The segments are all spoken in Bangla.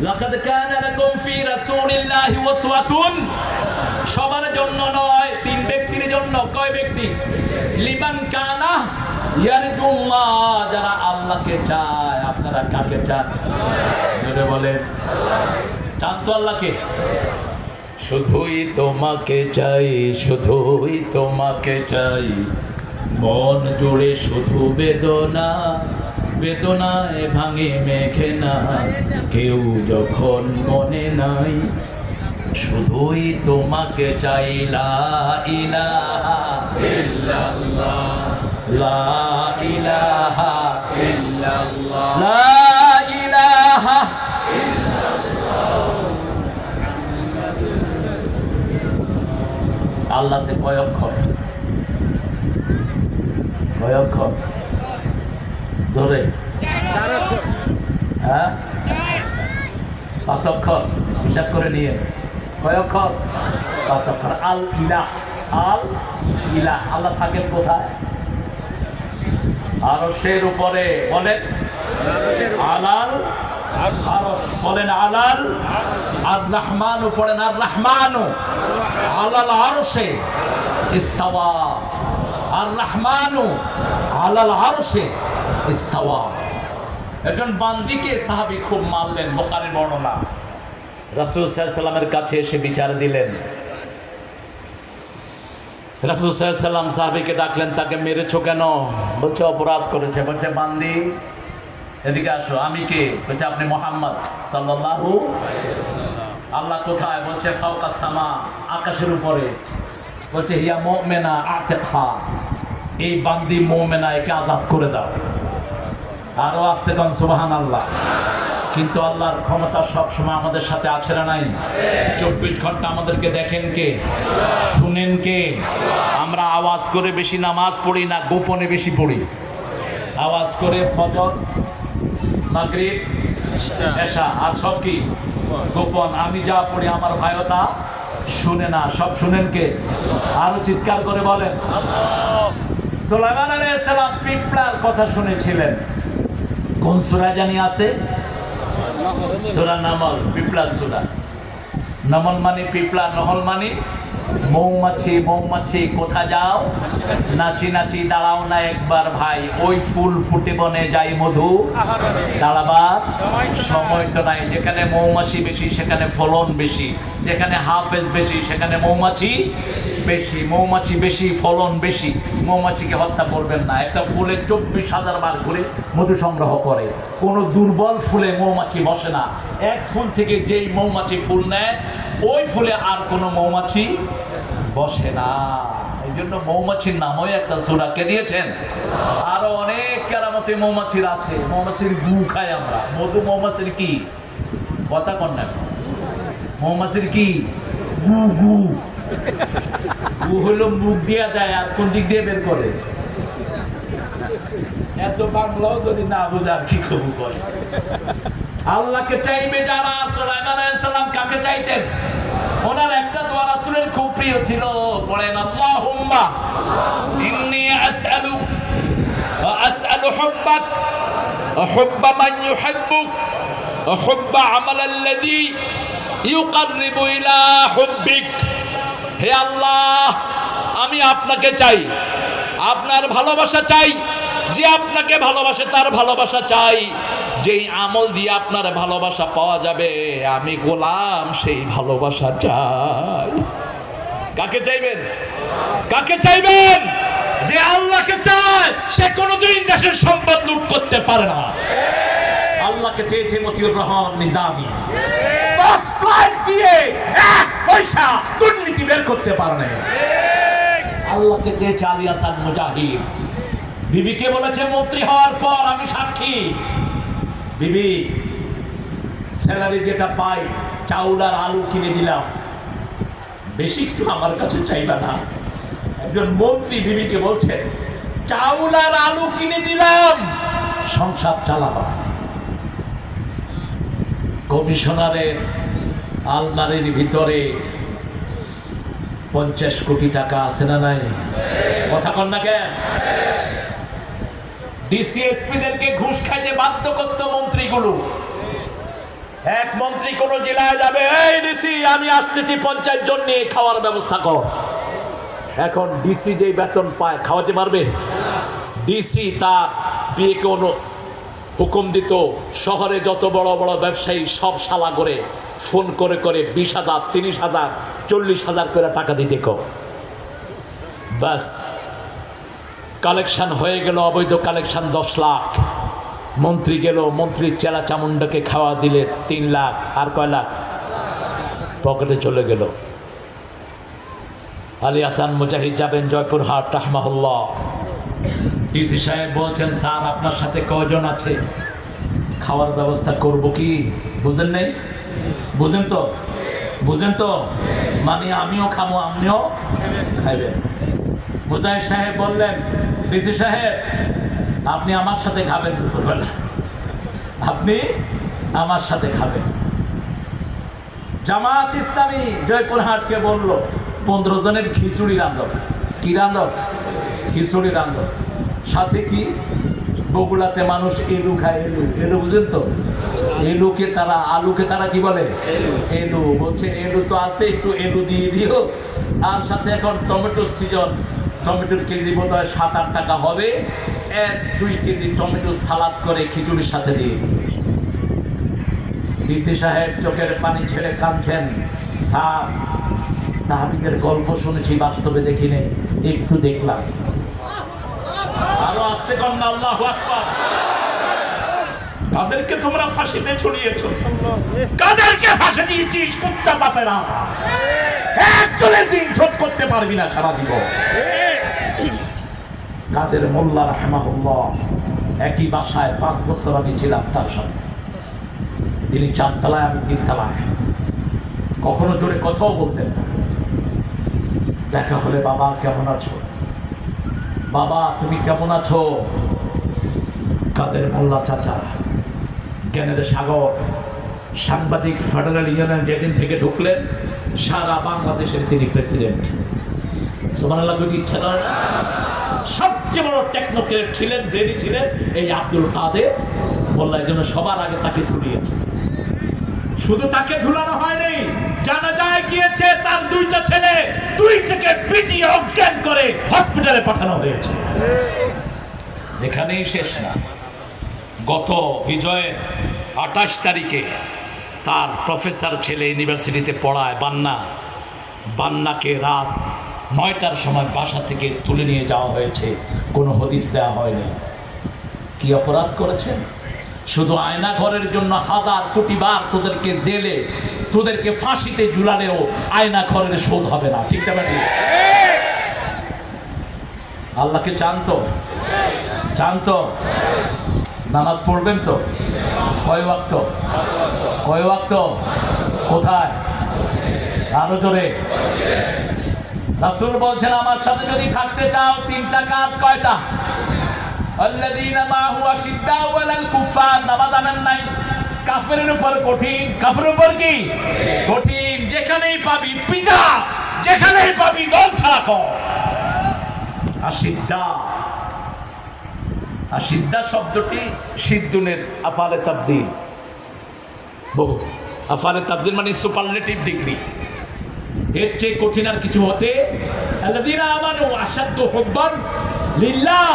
লাকাদ কানা লাকুম ফি রাসূলিল্লাহি উসওয়াতুন, সবার জন্য নয়, তিন ব্যক্তির জন্য। কয় ব্যক্তি? লিমান কানা ইয়ারজুল্লাহ, যারা আল্লাহকে চায়। আপনারা কাকে চান? জোরে বলেন। চান তো আল্লাহকে? শুধুই তোমাকে চাই, শুধুই তোমাকে চাই, মন জুড়ে শুধু বেদনা, বেদনায় ভাঙে মেঘনা, কেউ যখন মনে নাই, শুধুই তোমাকে চাই। লা ইলাহা ইল্লাল্লাহ, লা ইলাহা ইল্লাল্লাহ, লা ইলাহা ইল্লাল্লাহ। আল্লাহতে কয় অক্ষর? কয় অক্ষর? ধরে হ্যাঁ, 5 অক্ষর। হিসাব করে নিয়ে কয় অক্ষর? 5 অক্ষর। আল ইলাহ, আল ইলাহ। আল্লাহ থাকেন কোথায়? আরশের উপরে। বলেন আলাল আরশ। বলেন আলাল আর রহমানু। পড়েন আর রহমানু আলাল আরশে ইস্তাওয়া। আর রহমানু আলাল আরশে ইস্তাওয়া। একজন বান্দিকে সাহাবী খুব মারলেন, বুখারীর বর্ণনা। রাসূল সাল্লাল্লাহু আলাইহি সাল্লামের কাছে এসে বিচার দিলেন। রাসূল সাল্লাল্লাহু আলাইহি সাল্লাম সাহাবীকে ডাকলেন, তাকে মেরেছো কেন? বলছে অপরাধ করেছে। বলছে বান্দি এদিকে আসো। আমি কে? বলছে আপনি মুহাম্মদ সাল্লাল্লাহু আলাইহি ওয়াসাল্লাম। আল্লাহ কোথায়? বলছে ফাওকাস সামা, আকাশের উপরে। বলছে হিয়া মুমিনা আতিকহা, এই বান্দি মুমিনা, একে আযাব করে দাও। আরো আস্তে কোন সুবহানাল্লাহ। কিন্তু আল্লাহর ক্ষমতা সব সময় আমাদের সাথে আছে না নাই? 24 ঘন্টা আমাদেরকে দেখেন কে? শুনেন কে? আমরা আওয়াজ করে বেশি নামাজ পড়ি না, গোপনে বেশি পড়ি? আওয়াজ করে ফজর, মাগরিব, এশা, আর সব কি গোপন। আমি যা পড়ি আমার ভাইও তা শুনে না। সব শুনেন কে? আরো চিৎকার করে বলেন। সুলাইমান আলাইহিস সালাম পিঁপড়ার কথা শুনেছিলেন। কোন সূরা জানি আছে? সূরা নামল। পিঁপড়া সূরা। নামল মানে পিঁপড়া, নহল মানে মৌমাছি। মৌমাছি কোথা যাও? নাচি নাচি দাঁড়াও না একবার ভাই, ওই ফুল ফুটে বনে যাই মধু দাঁড়াবার সময় তো নাই। যেখানে মৌমাছি বেশি সেখানে ফলন বেশি, যেখানে হাফেজ বেশি সেখানে মৌমাছি বেশি। মৌমাছি বেশি, ফলন বেশি। মৌমাছিকে হত্যা করবেন না। একটা ফুলে 24,000 বার ঘুরে মধু সংগ্রহ করে। কোনো দুর্বল ফুলে মৌমাছি বসে না। এক ফুল থেকে যেই মৌমাছি ফুল নেয়, ওই ফুলে আর কোনো মৌমাছি বসে না। এই জন্য মৌমাছির নামও একটা সূরা কে দিয়েছেন। আরো অনেক কেরামতি মৌমাছির আছে। মৌমাছির গু খাই আমরা। মধু মৌমাছির কি কথা কন না? মৌমাছির কি গু? গু গু হলো মুখ দিয়ে দেয়, আর কোন দিক দিয়ে বের করে? এত বাংলাও যদি না বোঝার কি কবু করে? আল্লাহকে চাইবে যারা। সুলাইমান আলাইহিস সালাম কাকে চাইতেন? ওনার একটা দোয়া রাসূলের খুব প্রিয় ছিল। পড়েন আল্লাহুম্মা ইন্নী আসআলুক ওয়া আসআলু হুব্বাক ওয়া হুব্বা মান ইউহিব্বুক ওয়া হুব্বা আমালাল্লাযী ইউকাররিবু ইলা হুব্বিক। হে আল্লাহ, আমি আপনাকে চাই, আপনার ভালোবাসা চাই। যে আপনাকে ভালোবাসে তার ভালোবাসা চাই। যেই আমল দিয়ে আপনার ভালোবাসা পাওয়া যাবে, আমি গোলাম সেই ভালোবাসা চাই। কাকে চাইবেন? কাকে চাইবেন? যে আল্লাহকে চায় সে কোনোদিন দেশের সম্পদ লুট করতে পারে না। আল্লাহকে চেয়েছে মতিউর রহমান নিজামী। 10 লাখ দিয়ে 1 পয়সা দুর্নীতি বের করতে পারে না। আল্লাহকে চেয়েছে আলী হাসান মুজাহিদ। বিবিকে বলেছে মন্ত্রী হওয়ার পর আমি সাক্ষী, বিবি স্যালারি যেটা পাই চাউল আর আলু কিনে দিলাম, বেশি কিছু আমার কাছে চাইবা না। একজন মন্ত্রী বিবিকে বলছে চাউল আর আলু কিনে দিলাম, সংসার চালাবা। কমিশনারের আলমারির ভিতরে 50 কোটি টাকা আছে না নাই? কথা কন না কেন? ডিসিএসপিদেরকে ঘুষ খাইতে বাধ্য করতো মন্ত্রীগুলো। এক মন্ত্রী কোন জেলায় যাবে, এই ডিসি আমি আসতেছি 50 জন নিয়ে খাওয়ার ব্যবস্থা কর। এখন ডিসি যেই বেতন পায় খাওয়াতে পারবে? ডিসি তার বিয়েকে হুকুম দিত, শহরে যত বড় বড় ব্যবসায়ী সব শালা করে ফোন করে করে 20,000, 30,000, 40,000 করে টাকা দিতে কো। ব্যাস কালেকশন হয়ে গেল, অবৈধ কালেকশন 10 লাখ। মন্ত্রী গেল, মন্ত্রীর চেলা চামুন্ডাকে খাওয়া দিলে 3 লাখ, আর কয় লাখ পকেটে চলে গেল। আলী হাসান মুজাহিদ যাবেন জয়পুরহাট রাহমাহুল্লাহ। ডিসি সাহেব বলছেন, স্যার আপনার সাথে কয়জন আছে, খাওয়ার ব্যবস্থা করব কি? বুঝেন নাই? বুঝেন তো? বুঝেন তো? মানে আমিও খাবো, আপনিও খাইবেন। মুজাহিদ সাহেব বললেন, ডিসি সাহেব আপনি আমার সাথে খাবেন, আপনি আমার সাথে খাবেন। জামাত ইসলামী জয়পুরহাটকে বলল 15 জনের খিচুড়ি রান্ধব। কি রান্ধব? খিচুড়ি রান্ধব। সাথে কি? বগুড়াতে মানুষ এলু খায়, এলু। এলু বুঝেন তো? এলুকে তারা, আলুকে তারা কি বলে? এলু। বলছে এলু তো আছে, একটু এলু দিয়ে দিও। আর সাথে এখন টমেটোর সিজন, টমেটোর কেজি বোধ হয় 7-8 টাকা হবে। 1-2 কেজি টমেটো সালাদ করে খিচুড়ির সাথে দিয়ে। ডিসি সাহেব চোখের পানি ছেড়ে কাঁদছেন, স্যার সাহাবীদের গল্প শুনেছি, বাস্তবে দেখিনি, একটু দেখলাম। আরো আসতে কর না, আল্লাহু আকবার। কাদেরকে তোমরা ফাঁসিতে ছড়িয়েছো? কাদেরকে ফাঁসি দিয়েছিস? কুত্তা বাপেরা, একজনের দিন শোধ করতে পারবি না সারা জীবন। কাদের মোল্লা রাহমাহুল্লাহ, একই বাসায় 5 বছর আমি ছিলাম তার সাথে। তিনি 4 তলায়, আমি 3 তলায়। কখনো জোরে কথাও বলতেন না। দেখা হলে, বাবা কেমন আছো, বাবা তুমি কেমন আছো? কাদের মোল্লা চাচা, জ্ঞানের সাগর, সাংবাদিক, ফেডারেল ইউনিয়ন যেদিন থেকে ঢুকলেন সারা বাংলাদেশের তিনি প্রেসিডেন্ট। সুবহানাল্লাহ, বুঝি ইচ্ছা নয়। সবচেয়ে বড় টেকনোক্রেট ছিলেন, যিনি ছিলেন এই আব্দুল কাদের মোল্লা। এই জন্য সবার আগে তাকে ঝুলিয়েছে। শুধু তাকে ঝুলানো হয়নি, জানা যায় গিয়েছে তার 2টা ছেলে 2 থেকে পিটিয়ে অজ্ঞান করে হসপিটালে পাঠানো হয়েছে। এখানেই শেষ না। গত বিজয়ের 28 তারিখে তার প্রফেসর ছেলে ইউনিভার্সিটিতে পড়ায়, বান্নাকে রাত 9টার সময় বাসা থেকে তুলে নিয়ে যাওয়া হয়েছে, কোনো হদিস দেওয়া হয়নি। কি অপরাধ করেছেন? শুধু আয়না ঘরের জন্য 1000 কোটি বার তোদেরকে জেলে, তোদেরকে ফাঁসিতে ঝুলালেও আয়না ঘরের শোধ হবে না। ঠিক না? আল্লাহকে চান তো? চান তো? নামাজ পড়বেন তো? কয় ওয়াক্ত? কয় ওয়াক্ত? কোথায়? আরো জোরে। রাসূল বলছেন, আমার সাথে যদি থাকতে চাও 3টা কাজ। কয়টা? আল্লাযীনা মাহু আশিদ্দাউ আলাল কুফার। নামাজ আনেন নাই? কাফেরের উপর কঠিন। কাফেরের উপর কি কঠিন? যেখানেই পাবি পিটা, যেখানেই পাবি দল ছাড়া কর। আশিদ্দা, আশিদ্দা শব্দটি সিদ্দুনের আফালে তাফজিল। বহু আফালে তাফজিল মানে সুপারলেটিভ ডিগ্রি। এর চেয়ে কঠিন আর কিছু হতে। আল্লাযীনা আমানু আশাদ্দু হুব্বান লিল্লাহ।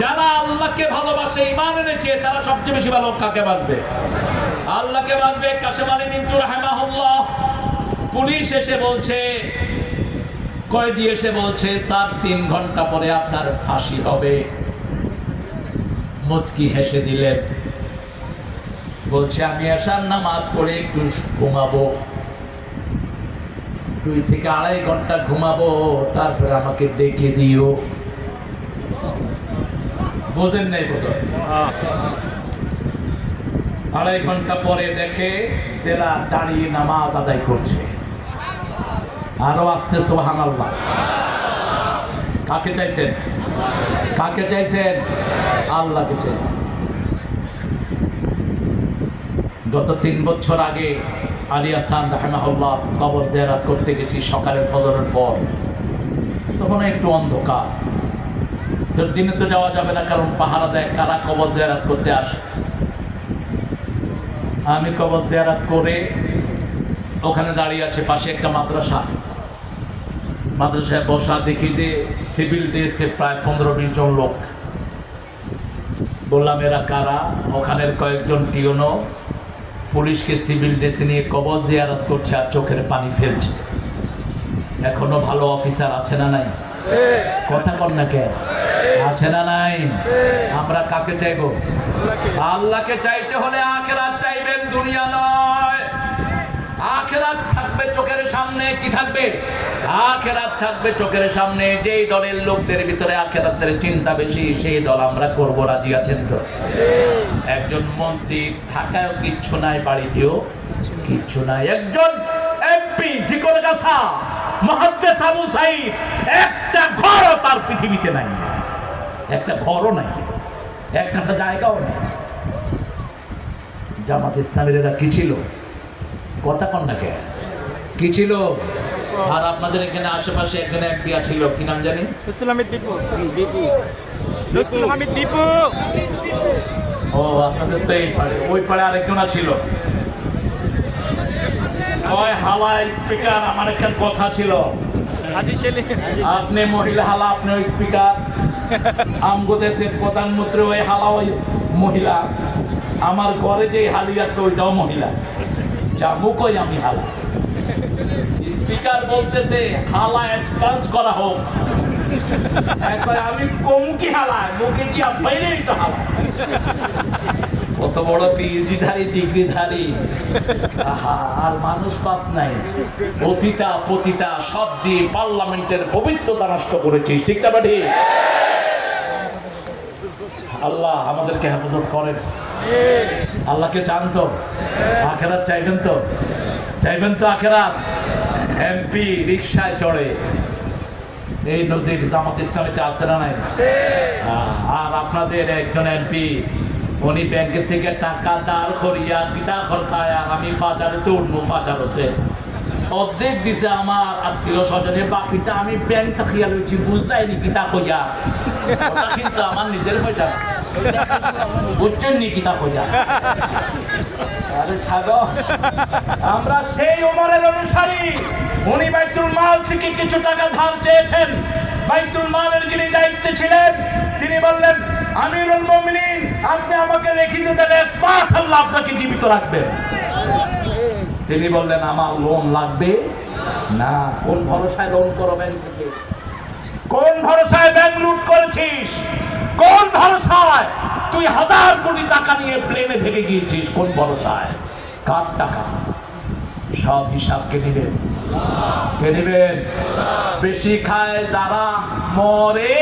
যারা আল্লাহকে ভালোবাসে, ঈমান এনেছে, তারা সবচেয়ে বেশি ভালো কাকে বাসবে? আল্লাহকে বাসবে। কাশেম আলী মিন্টু রাহিমাহুল্লাহ, পুলিশ এসে বলছে, কয়েদি এসে বলছে, স্যার 3 ঘন্টা পরে আপনার ফাঁসি হবে। মুচকি হেসে দিলেন, বলছে আমি এশার নামাজ পড়ে একটু ঘুমাবো, 2 থেকে 2.5 ঘন্টা ঘুমাবো, তারপরে আমাকে ডেকে দিও। বোঝেন নাই বোধহয়? 2.5 ঘন্টা পরে দেখে জেলা দাঁড়িয়ে নামাজ আদায় করছে। আরো আসতে সুবহানাল্লাহ। কাকে চাইছেন? কাকে চাইছেন? আল্লাহকে চাইছেন। গত 3 বছর আগে আলী হাসান রাহিমাহুল্লাহ কবর জিয়ারত করতে গেছি সকালে ফজরের পর। তখন একটু অন্ধকার, দিনে তো যাওয়া যাবে না, কারণ পাহারা দেয় কারা কবর জিয়ারত করতে আসে। আমি কবর জিয়ারত করে ওখানে দাঁড়িয়ে আছে পাশে একটা মাদ্রাসায় বসা, দেখি যে সিভিল ড্রেসে প্রায় 15-20 জন লোক। বললাম এরা কারা? ওখানের কয়েকজন টিউনো পুলিশকে সিভিল ড্রেসে নিয়ে কবর জিয়ারত করছে আর চোখের পানি ফেলছে। এখনো ভালো অফিসার আছে না নাই? কথা কর না কে? আছে না নাই? আমরা কাকে চাইবো? আল্লাহকে চাইতে হলে আখিরাত চাইবেন, দুনিয়া নয়। আখিরাত থাকবে চোখের সামনে। কি থাকবে? আখিরাত থাকবে চোখের সামনে। যেই দলের লোকদের ভিতরে আখিরাতের চিন্তা বেশি, সেই দল আমরা করব। রাজি আছেন তো? একজন মন্ত্রী ঢাকায়ও কিচ্ছু নাই, বাড়িতেও কিচ্ছু নাই। একজন এমপি জিকরগাছা মুহাদ্দিস আবু সাঈদ, একটা ঘরও তার পৃথিবীতে নাই, একটা ঘরও নাই, এক কাঠা জায়গাও নেই। জামাত ইসলামীর এরা কি ছিল? কথা কন না কে? কি ছিল? আর আপনাদের এখানে আশেপাশে একজন এমপি ছিল, কি নাম জানি? ও, আপনাদের তো এই পাড়ে, ওই পাড়ে আরেকজন ছিল। ওই হালা স্পিকার, আমার একটা কথা ছিল। আপনি মহিলা হালা, আপনি ওই স্পিকার। আমগো দেশের প্রধানমন্ত্রী ওই হালা, ওই মহিলা। আমার ঘরে যে হালি আছে ওইটাও মহিলা। যাবো কই আমি হালা? স্পিকার বলতেছে হালা এক্সপান্স করা হোক। একবার আমি কমুকি হালা, মুখে কি বাইরেই তো হালা। কত বড় পিএইচডি ডিগ্রিধারী, আর মানুষ পাস নাই। পতিতা সব দিয়ে পার্লামেন্টের পবিত্রতা নষ্ট করেছিস, ঠিক না বাড়ি? আল্লাহ আমাদেরকে হেফাজত করেন। আল্লাহকে চান তো? আখেরাত চাইবেন তো? চাইবেন তো আখেরাত? এমপি রিক্সায় চড়ে, এই নজির জামাত ইসলামীতে আছে না নাই? আর আপনাদের একজন এমপি, উনি ব্যাংকের থেকে টাকা দাঁড় করিয়া কিতা খরচায়, আর আমি ফাজারেতে উঠবো, ফাজারতে অর্ধেক দিছে আমার আত্মীয় স্বজনে, বাকিটা আমি ব্যাংক থাকিয়া লইছি, বুঝলাইনি কিতা কইয়া। ওটা কিন্তু আমার নিজের পয়সা, বুঝছেন নি কিতা কইয়া? আরে ছাগো, আমরা সেই ওমরের অনুসারী। উনি বাইতুল মাল থেকে কিছু টাকা ধার চেয়েছেন। বাইতুল মালের যিনি দায়িত্বে ছিলেন, তিনি বললেন, আমিরুল মুমিনিন, আপনি আমাকে লিখিত দিলে 5 আল্লাহ আপনাকে জীবিত রাখবেন। তিনি বললেন, আমার লোন লাগবে না। কোন ভরসায় লোন করো ব্যাংক থেকে? কোন ভরসায় ব্যাংক লুট করেছিস? কোন ভরসায় তুই 1000 কোটি টাকা নিয়ে প্লেনে ভেগে গিয়েছিস? কোন ভরসায়? কার টাকা? সব হিসাব কে নেবেন? কে নেবেন? বেশি খায় যারা মরে,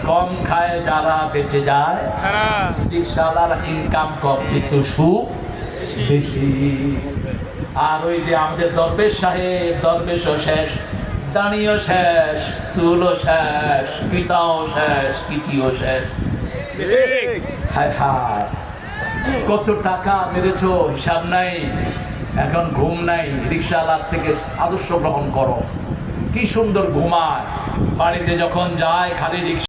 কম খায় যারা বেঁচে যায়। রিকশাওয়ালার ইনকাম কম কিন্তু সুখ বেশি। আর ওই যে আমাদের দরবেশ সাহেব, দরবেশও শেষ, দাঁড়িয়েও শেষ, চুলও শেষ, পিতাও শেষ, কীর্তিও শেষ। হায় হায়, কত টাকা মেরেছো হিসাব নাই, এখন ঘুম নাই। রিকশাওয়ালার থেকে আদর্শ গ্রহণ করো। কি সুন্দর ঘুমায়, বাড়িতে যখন যায় খালি রিকশা